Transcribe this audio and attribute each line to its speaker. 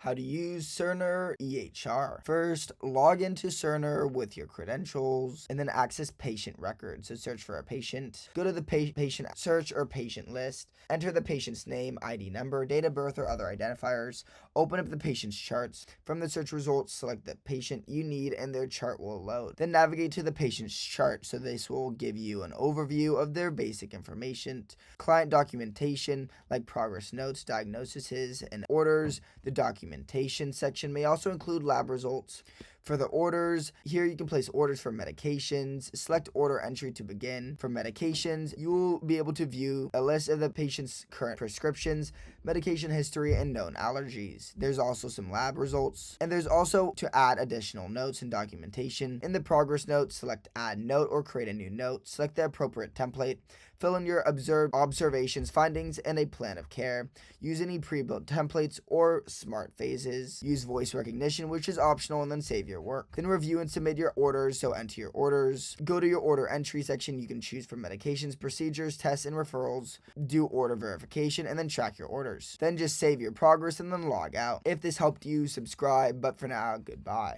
Speaker 1: How to use Cerner EHR. First, log into Cerner with your credentials and then access patient records. So search for a patient. Go to the patient search or patient list. Enter the patient's name, ID number, date of birth, or other identifiers. Open up the patient's charts. From the search results, select the patient you need and their chart will load. Then navigate to the patient's chart. So this will give you an overview of their basic information, client documentation like progress notes, diagnoses, and orders. The documentation section may also include lab results. For the orders, here you can place orders for medications. Select order entry to begin. For medications, you will be able to view a list of the patient's current prescriptions, medication history, and known allergies. There's also some lab results, and there's also to add additional notes and documentation. In the progress note, select add note or create a new note. Select the appropriate template. Fill in your observations, findings, and a plan of care. Use any pre-built templates or smart phases. Use voice recognition, which is optional, and then save your work. Then review and submit your orders, so enter your orders. Go to your order entry section. You can choose from medications, procedures, tests, and referrals. Do order verification, and then track your orders. Then just save your progress and then log out. If this helped you, subscribe, but for now, goodbye.